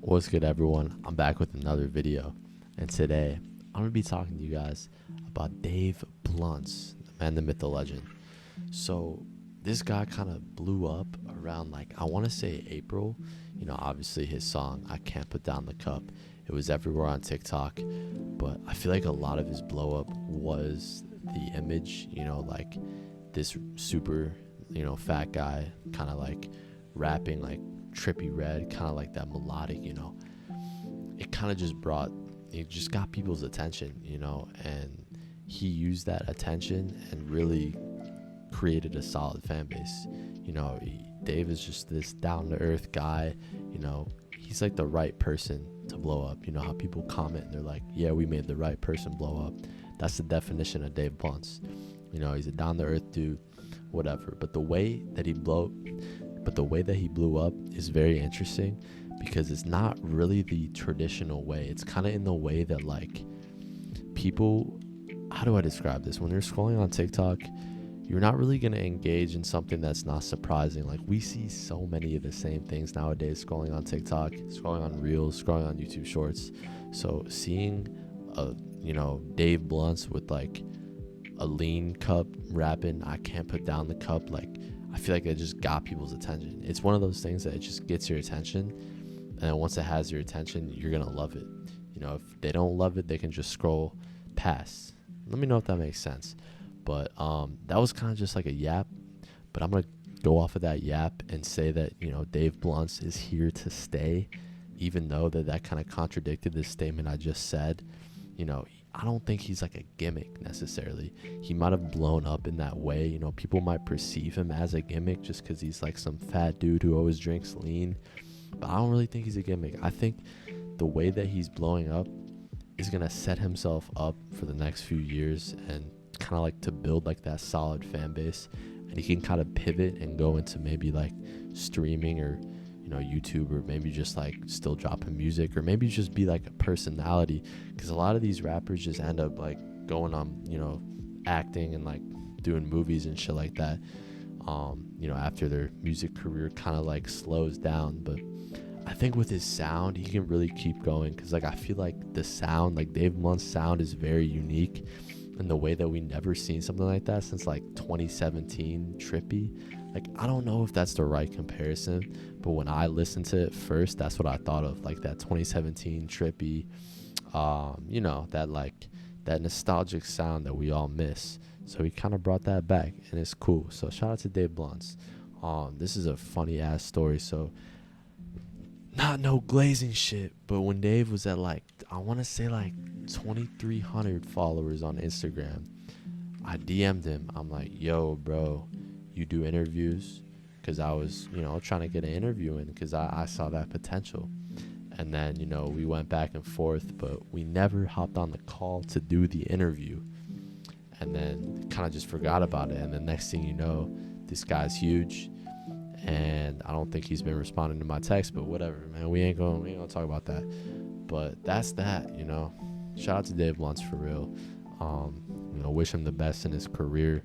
What's good, everyone? I'm back with another video, and today I'm gonna be talking to you guys about Dave Blunt's the man, the myth, the legend. So this guy kind of blew up around, like, I want to say April. Obviously his song "I Can't Put Down the Cup," it was everywhere on TikTok, but I feel like a lot of his blow up was the image. Like this super fat guy kind of like rapping like trippy red, kind of like that melodic. It kind of just got people's attention, and he used that attention and really created a solid fan base. Dave is just this down to earth guy. He's like the right person to blow up. How people comment and they're like, yeah, we made the right person blow up. That's the definition of Dave Blunt's. He's a down to earth dude, whatever. But the way that he blew up is very interesting, because it's not really the traditional way. It's kind of in the way that, like, people, how do I describe this? When you're scrolling on TikTok, you're not really going to engage in something that's not surprising. Like, we see so many of the same things nowadays scrolling on TikTok, scrolling on Reels, scrolling on YouTube Shorts. So seeing Dave Blunt's with like a lean cup rapping "I Can't Put Down the Cup," like, I feel like it just got people's attention. It's one of those things that it just gets your attention, and once it has your attention, you're gonna love it. If they don't love it, they can just scroll past. Let me know if that makes sense. But that was kind of just like a yap, but I'm gonna go off of that yap and say that Dave Blunt's is here to stay, even though that kind of contradicted this statement I just said. I don't think he's like a gimmick necessarily. He might have blown up in that way. People might perceive him as a gimmick just because he's like some fat dude who always drinks lean. But I don't really think he's a gimmick. I think the way that he's blowing up is going to set himself up for the next few years and kind of like to build like that solid fan base. And he can kind of pivot and go into maybe like streaming or YouTube, or maybe just like still dropping music, or maybe just be like a personality, because a lot of these rappers just end up like going on acting and like doing movies and shit like that after their music career kind of like slows down. But I think with his sound he can really keep going, because like I feel like the sound, like Dave Blunt's sound, is very unique in the way that we never seen something like that since like 2017 Trippy. Like, I don't know if that's the right comparison, but when I listened to it first, that's what I thought of, like that 2017 Trippy, that nostalgic sound that we all miss. So he kind of brought that back, and it's cool. So shout out to Dave Blunt's. This is a funny ass story. So not no glazing shit, but when Dave was at like, I want to say like 2,300 followers on Instagram, I DM'd him. I'm like, yo, bro, you do interviews? Because I was trying to get an interview in, because I saw that potential. And then we went back and forth, but we never hopped on the call to do the interview, and then kind of just forgot about it. And the next thing you know, this guy's huge, and I don't think he's been responding to my text, but whatever, man. We ain't gonna talk about that. But that's that. Shout out to Dave Blunt's for real. Wish him the best in his career.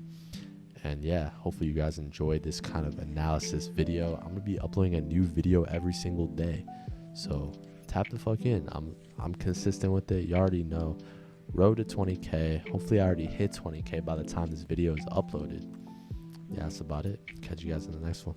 And yeah, hopefully you guys enjoyed this kind of analysis video. I'm gonna be uploading a new video every single day, so tap the fuck in. I'm consistent with it. You already know. Road to 20k. Hopefully I already hit 20k by the time this video is uploaded. Yeah, that's about it. Catch you guys in the next one.